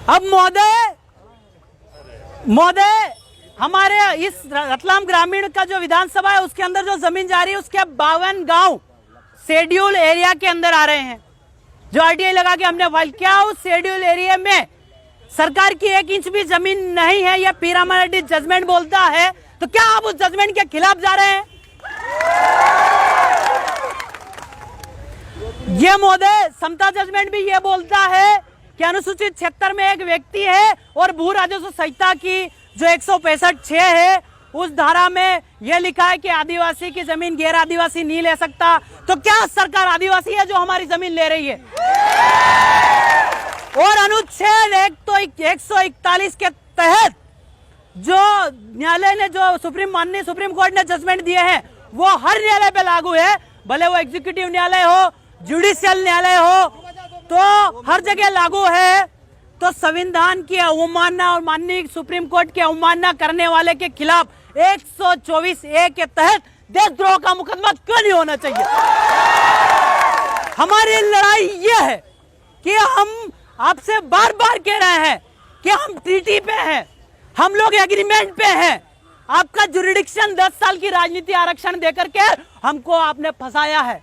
अब महोदय हमारे इस रतलाम ग्रामीण का जो विधानसभा है उसके अंदर जो जमीन जा रही है उसके 52 गांव शेड्यूल एरिया के अंदर आ रहे हैं। जो आरटीआई लगा के हमने फाइल किया, उस शेड्यूल एरिया में सरकार की 1 इंच भी जमीन नहीं है। यह पीरामल जजमेंट बोलता है, तो क्या आप उस जजमेंट के खिलाफ जा रहे हैं? ये महोदय समता जजमेंट भी ये बोलता है कि अनुसूचित क्षेत्र में एक व्यक्ति है और भू राजस्व संहिता की जो 165(6) है उस धारा में यह लिखा है कि आदिवासी की जमीन गैर आदिवासी नहीं ले सकता। तो क्या सरकार आदिवासी है जो हमारी जमीन ले रही है? और अनुच्छेद 141 के तहत जो न्यायालय ने जो माननीय सुप्रीम कोर्ट ने जजमेंट दिए हैं वो हर न्यायालय पे लागू है, भले वो एग्जीक्यूटिव न्यायालय हो, जुडिशियल न्यायालय हो, तो हर जगह लागू है। तो संविधान की अवमानना और माननीय सुप्रीम कोर्ट की अवमानना करने वाले के खिलाफ 124(a) के तहत देशद्रोह का मुकदमा क्यों नहीं होना चाहिए? हमारी लड़ाई यह है कि हम आपसे बार बार कह रहे हैं कि हम ट्रीटी पे हैं, हम लोग एग्रीमेंट पे हैं। आपका जुरिडिक्शन 10 साल की राजनीति आरक्षण देकर के हमको आपने फंसाया है,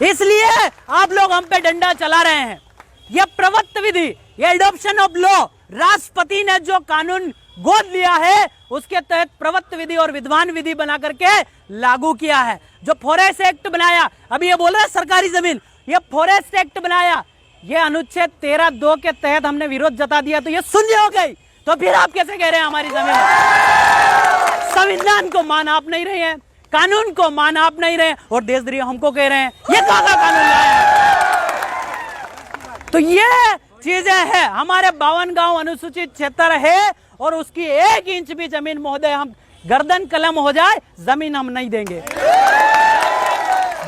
इसलिए आप लोग हम पे डंडा चला रहे हैं। यह प्रवृत्त विधि, यह एडॉप्शन ऑफ लॉ, राष्ट्रपति ने जो कानून गोद लिया है उसके तहत प्रवृत्त विधि और विद्वान विधि बना करके लागू किया है। जो फॉरेस्ट एक्ट बनाया, अभी ये बोल रहे हैं सरकारी जमीन, ये फॉरेस्ट एक्ट बनाया, ये अनुच्छेद 13(2) के तहत हमने विरोध जता दिया तो ये शून्य हो गई। तो फिर आप कैसे कह रहे हैं हमारी जमीन? संविधान को मान आप नहीं रहे हैं, कानून को मान आप नहीं रहे, और देशद्रोही हमको कह रहे हैं। ये कहाँ का कानून लाया है? तो ये चीजें हैं। हमारे 52 गांव अनुसूचित क्षेत्र है और उसकी 1 इंच भी जमीन महोदय हम गर्दन कलम हो जाए जमीन हम नहीं देंगे।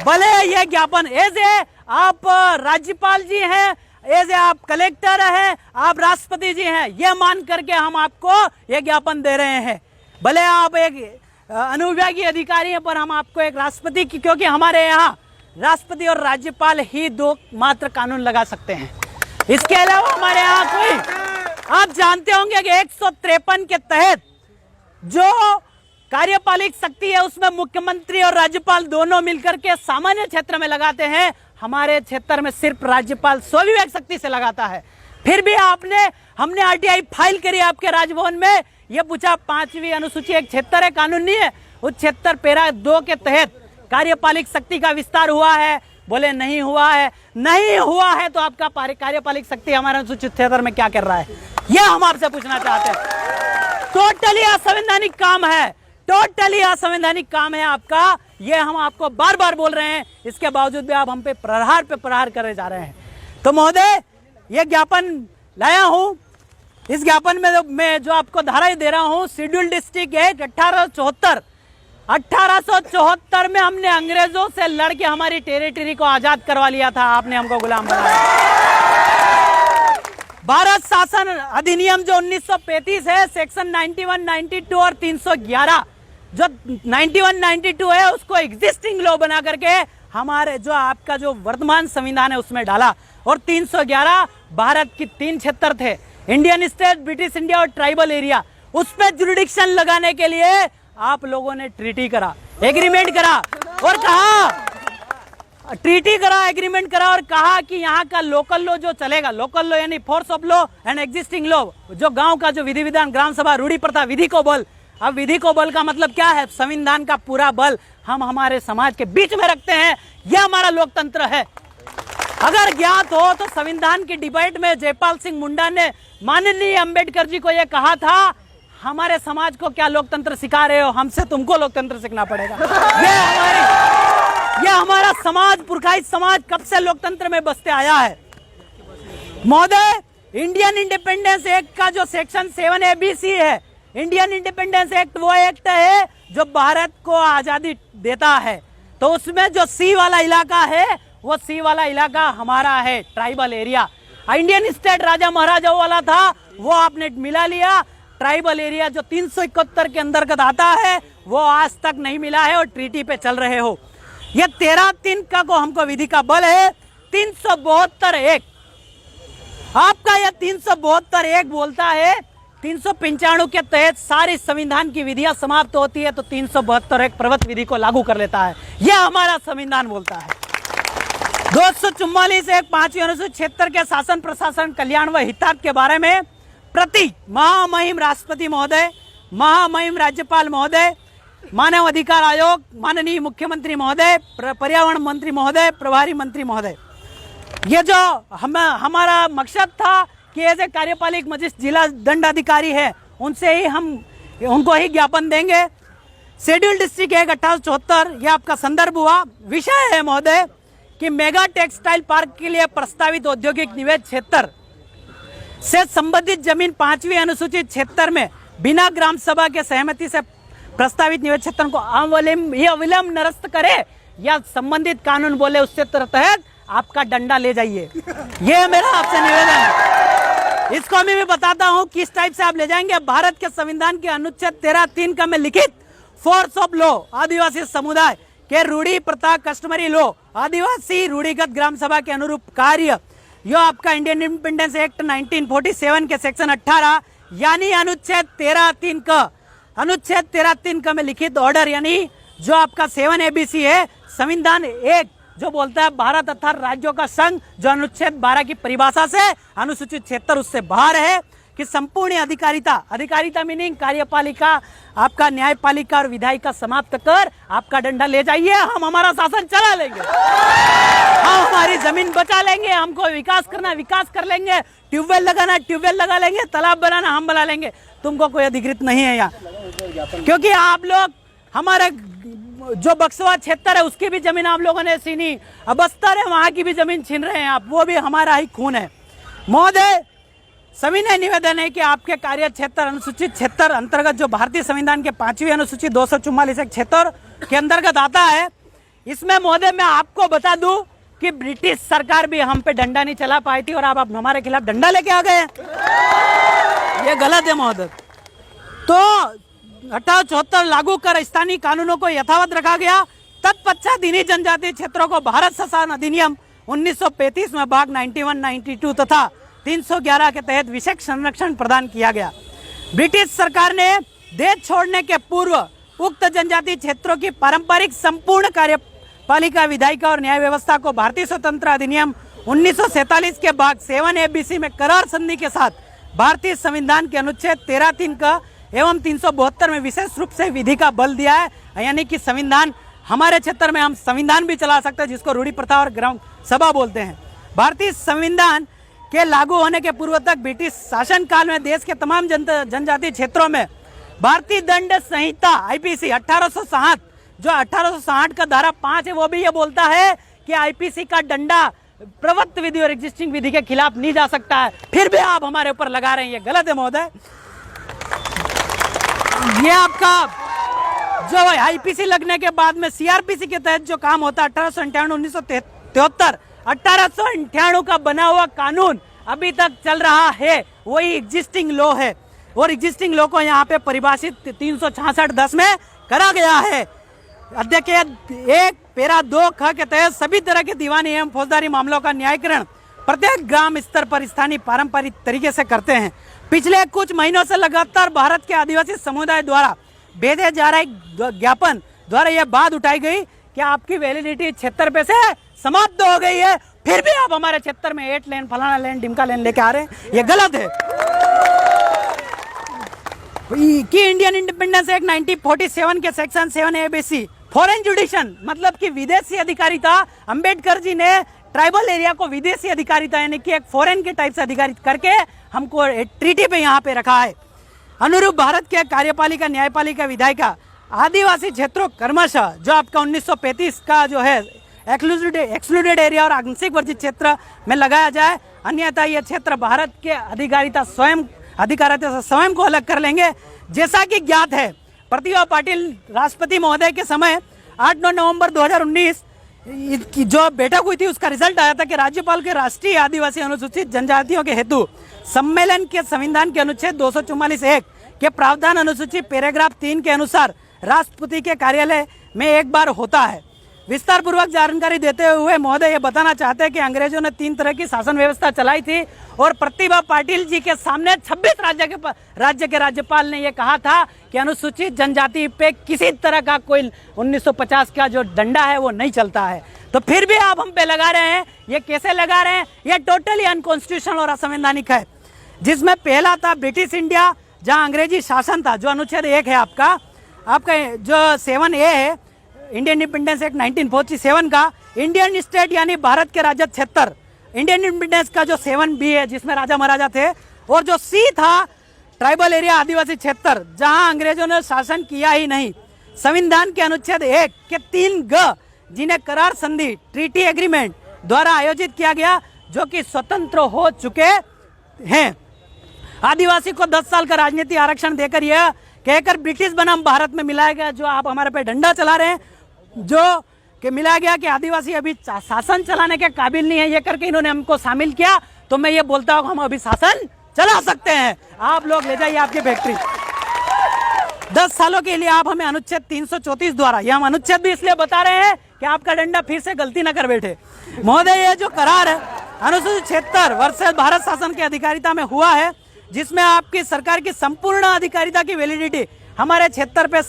भले ये ज्ञापन एज ए आप राज्यपाल जी हैं, एज ए आप कलेक्टर हैं, आप राष्ट्रपति जी हैं, ये मान करके हम आपको ये ज्ञापन दे रहे हैं। भले आप एक अनुविभागीय अधिकारी हैं पर हम आपको एक राष्ट्रपति की, क्योंकि हमारे यहाँ राष्ट्रपति और राज्यपाल ही 2 मात्र कानून लगा सकते हैं, इसके अलावा हमारे यहाँ कोई। आप जानते होंगे कि 153 के तहत जो कार्यपालिक शक्ति है उसमें मुख्यमंत्री और राज्यपाल दोनों मिलकर के सामान्य क्षेत्र में लगाते हैं। हमारे क्षेत्र में सिर्फ राज्यपाल स्वविवेक शक्ति से लगाता है। फिर भी हमने आरटीआई फाइल करी आपके राजभवन में, यह पूछा 5वीं अनुसूची एक क्षेत्र है, कानून नहीं है, उस क्षेत्र पैरा 2 के तहत कार्यपालिक शक्ति का विस्तार हुआ है? बोले नहीं हुआ है। नहीं हुआ है तो आपका कार्यपालिक शक्ति हमारे अनुसूचित क्षेत्र में क्या कर रहा है, यह हम आपसे पूछना चाहते हैं। टोटली असंवैधानिक काम है, टोटली असंवैधानिक काम है आपका, यह हम आपको बार बार बोल रहे हैं, इसके बावजूद भी आप हम पे प्रहार करे जा रहे हैं। तो महोदय यह ज्ञापन लाया हूं, इस ज्ञापन में मैं जो आपको धारा दे रहा हूं, शेड्यूल डिस्ट्रिक्ट एक्ट 1874 में हमने अंग्रेजों से लड़के हमारी टेरिटरी को आजाद करवा लिया था, आपने हमको गुलाम बनाया। भारत शासन अधिनियम जो 1935 है, सेक्शन 91, 92 और 311, जो 91, 92 है उसको एग्जिस्टिंग लॉ बना करके हमारे जो आपका जो वर्तमान संविधान है उसमें डाला। और 311 भारत की 3 क्षेत्र थे, इंडियन स्टेट, ब्रिटिश इंडिया और ट्राइबल एरिया, उस पर जुरिडिक्शन लगाने के लिए आप लोगों ने ट्रीटी करा, एग्रीमेंट करा और कहा, ट्रीटी करा, एग्रीमेंट करा और कहा कि यहाँ का लोकल लॉ जो चलेगा, लोकल लॉ यानी force of law and existing law, जो गांव का जो विधि विधान, ग्राम सभा, रूढ़ी प्रथा, विधि को बल। अब विधि को बल का मतलब क्या है? संविधान का पूरा बल हम हमारे समाज के बीच में रखते हैं, यह हमारा लोकतंत्र है। अगर ज्ञात हो तो संविधान की डिबेट में जयपाल सिंह मुंडा ने माननीय अंबेडकर जी को यह कहा था, हमारे समाज को क्या लोकतंत्र सिखा रहे हो, हमसे तुमको लोकतंत्र सीखना पड़ेगा। ये हमारा समाज, पुरखाई समाज कब से लोकतंत्र में बसते आया है। महोदय इंडियन इंडिपेंडेंस एक्ट का जो सेक्शन 7ABC है, इंडियन इंडिपेंडेंस एक्ट वो एक्ट है जो भारत को आजादी देता है, तो उसमें जो सी वाला इलाका है वो सी वाला इलाका हमारा है, ट्राइबल एरिया। इंडियन स्टेट राजा महाराजाओं वाला था वो आपने मिला लिया, ट्राइबल एरिया जो 371 के अंतर्गत आता है वो आज तक नहीं मिला है और ट्रीटी पे चल रहे हो। ये 13(3) का को हमको विधि का बल है, 372(1) आपका यह 372 एक बोलता है 395 के तहत सारी संविधान की विधियां समाप्त होती है तो 372 एक पर्वत विधि को लागू कर लेता है। यह हमारा संविधान बोलता है। 244 एक 5वीं अनुसूची 76 के शासन प्रशासन कल्याण व हितार्थ के बारे में प्रति महामहिम राष्ट्रपति महोदय, महामहिम राज्यपाल महोदय, मानव अधिकार आयोग, माननीय मुख्यमंत्री महोदय, पर्यावरण मंत्री महोदय, प्रभारी मंत्री महोदय, ये जो हमारा मकसद था कि ऐसे कार्यपालिक मजिस्ट्रेट जिला दंडाधिकारी है उनसे ही हम उनको ही ज्ञापन देंगे। शेड्यूल डिस्ट्रिक्ट 1874 ये आपका संदर्भ हुआ। विषय है महोदय कि मेगा टेक्सटाइल पार्क के लिए प्रस्तावित औद्योगिक निवेश क्षेत्र से संबंधित जमीन 5वीं अनुसूची 76 में बिना ग्राम सभा के सहमति से प्रस्तावित निवेश क्षेत्र को अविलंब निरस्त करे या संबंधित कानून बोले उससे तहत आपका डंडा ले जाइए। ये मेरा आपसे निवेदन है। इसको मैं भी बताता हूँ किस टाइप से आप ले जाएंगे। भारत के संविधान के अनुच्छेद 13(3) का में लिखित फोर्स ऑफ लॉ आदिवासी समुदाय के रूढ़ी प्रथा कस्टमरी लॉ आदिवासी रूढ़िगत ग्राम सभा के अनुरूप कार्य यो आपका इंडियन इंडिपेंडेंस एक्ट 1947 के सेक्शन 18 यानी अनुच्छेद 13(3) का में लिखित ऑर्डर यानी जो आपका 7 ABC है संविधान एक जो बोलता है भारत तथा राज्यों का संघ जो अनुच्छेद 12 की परिभाषा से अनुसूचित 76 उससे बाहर है कि संपूर्ण अधिकारिता मीनिंग कार्यपालिका आपका न्यायपालिका और विधायिका समाप्त कर आपका डंडा ले जाइए। हम हमारा शासन चला लेंगे, हम हमारी जमीन बचा लेंगे, हमको विकास करना विकास कर लेंगे, ट्यूबवेल लगाना ट्यूबवेल लगा लेंगे, तालाब बनाना हम बना लेंगे। तुमको कोई अधिकृत नहीं है यहाँ, क्योंकि आप लोग हमारे जो बक्सवा क्षेत्र है उसकी भी जमीन आप लोगों ने छीनी, अब बस्तर है वहां की भी जमीन छीन रहे हैं आप, वो भी हमारा ही खून है। महोदय सविनय निवेदन है कि आपके कार्य क्षेत्र अनुसूचित 76 अंतर्गत जो भारतीय संविधान के 5वीं अनुसूची 244 एक क्षेत्र के अंतर्गत आता है, इसमें महोदय मैं आपको बता दूं कि ब्रिटिश सरकार भी हम पे डंडा नहीं चला पाई थी और आप हमारे खिलाफ डंडा लेके आ गए। ये गलत है महोदय। तो 1874 लागू कर स्थानीय कानूनों को यथावत रखा गया। तत्पश्चात इन्हीं जनजातीय क्षेत्रों को भारत शासन अधिनियम 1935 में भाग 91, 92 तथा 311 के तहत विशेष संरक्षण प्रदान किया गया। ब्रिटिश सरकार ने देश छोड़ने के पूर्व उक्त जनजातीय क्षेत्रों की पारंपरिक संपूर्ण कार्यपालिका विधायिका और न्याय व्यवस्था को भारतीय स्वतंत्र अधिनियम 1947 के भाग 7 ABC में करार संधि के साथ भारतीय संविधान के अनुच्छेद 13(3) का एवं 372 में विशेष रूप से विधि का बल दिया है। यानी कि संविधान हमारे क्षेत्र में हम संविधान भी चला सकते हैं जिसको रूढ़ी प्रथा और ग्राम सभा बोलते हैं। भारतीय संविधान के लागू होने के पूर्व तक ब्रिटिश शासन काल में देश के तमाम जनजातीय क्षेत्रों में भारतीय दंड संहिता IPC 1860 जो 1860 का धारा 5 है वो भी ये बोलता है कि IPC का डंडा प्रवृत्त विधि और एग्जिस्टिंग विधि के खिलाफ नहीं जा सकता है, फिर भी आप हमारे ऊपर लगा रहे हैं, ये गलत है महोदय। ये आपका जो IPC लगने के बाद में CRPC के तहत जो काम होता है 1898 1898 का बना हुआ कानून अभी तक चल रहा है, वही एग्जिस्टिंग लॉ है और एग्जिस्टिंग लॉ को यहाँ पे परिभाषित 366(10) में करा गया है। अध्यक्ष 1 पैरा 2 ख के तहत सभी तरह के दीवानी एवं फौजदारी मामलों का न्यायीकरण प्रत्येक ग्राम स्तर पर स्थानीय पारंपरिक तरीके से करते हैं। पिछले कुछ महीनों से लगातार भारत के आदिवासी समुदाय द्वारा भेजे जा रहे ज्ञापन द्वारा यह बात उठाई गई कि आपकी वैलिडिटी क्षेत्र पे से समाप्त हो गई है, फिर भी आप हमारे क्षेत्र में 8 लेन फलाना लेन डिमका लेन लेके आ रहे हैं, ये गलत है। कि इंडियन इंडिपेंडेंस एक्ट 1947 के सेक्शन 7 ABC फॉरेन जुडिशन मतलब कि विदेशी अधिकारिता, अंबेडकर जी ने ट्राइबल एरिया को विदेशी अधिकारिता यानी कि एक फॉरेन के टाइप से अधिकारित करके हमको ट्रीटी पे यहाँ पे रखा है। अनुरूप भारत के कार्यपालिका न्यायपालिका विधायिका आदिवासी क्षेत्रों क्रमशः जो आपका 1935 का जो है एक्सक्लूडेड एरिया और आंशिक वर्जित क्षेत्र में लगाया जाए, अन्यथा यह क्षेत्र भारत के अधिकारिता से स्वयं को अलग कर लेंगे। जैसा कि ज्ञात है प्रतिभा पाटिल राष्ट्रपति महोदय के समय 8-9 नवंबर 2019 की जो बैठक हुई थी उसका रिजल्ट आया था कि राज्यपाल के राष्ट्रीय आदिवासी अनुसूचित जनजातियों के हेतु सम्मेलन के संविधान के अनुच्छेद 244(1) के प्रावधान अनुसूची पैराग्राफ 3 के अनुसार राष्ट्रपति के कार्यालय में एक बार होता है। विस्तार पूर्वक जानकारी देते हुए महोदय ये बताना चाहते हैं कि अंग्रेजों ने 3 तरह की शासन व्यवस्था चलाई थी और प्रतिभा पाटिल जी के सामने 26 राज्य के राज्यपाल ने ये कहा था कि अनुसूचित जनजाति पे किसी तरह का कोई 1950 का जो डंडा है वो नहीं चलता है। तो फिर भी आप हम पे लगा रहे हैं, ये कैसे लगा रहे हैं? ये टोटली अनकॉन्स्टिट्यूशनल और असंवैधानिक है। जिसमें पहला था ब्रिटिश इंडिया, जहां अंग्रेजी शासन था, जो अनुच्छेद 1 है आपका जो 7A है इंडियन इंडिपेंडेंस एक्ट 1947 का, इंडियन स्टेट यानी भारत के राज्य क्षेत्र, इंडियन इंडिपेंडेंस का जो 7B है जिसमें राजा महाराजा थे, और जो C था ट्राइबल एरिया आदिवासी क्षेत्र, जहां अंग्रेजों ने शासन किया ही नहीं। संविधान के अनुच्छेद 1 के 3G जिन्हें करार संधि ट्रीटी एग्रीमेंट द्वारा आयोजित किया गया, जो कि स्वतंत्र हो चुके हैं। आदिवासी को 10 साल का राजनीति आरक्षण देकर यह कहकर ब्रिटिश बनाम भारत में मिलाया गया, जो आप हमारे पे डंडा चला रहे हैं, जो कि मिलाया गया कि आदिवासी अभी शासन चलाने के काबिल नहीं है, ये करके इन्होंने हमको शामिल किया। तो मैं ये बोलता हूँ हम अभी शासन चला सकते हैं, आप लोग ले जाइए आपकी फैक्ट्री। 10 सालों के लिए आप हमें अनुच्छेद 334 द्वारा, ये हम अनुच्छेद भी इसलिए बता रहे हैं कि आपका डंडा फिर से गलती न कर बैठे। महोदय ये जो करार है अनुसूचित क्षेत्र वर्सेस भारत शासन की अधिकारिता में हुआ है, जिसमें आपकी सरकार की संपूर्ण अधिकारिता की वैलिडिटी हमारे क्षेत्र पे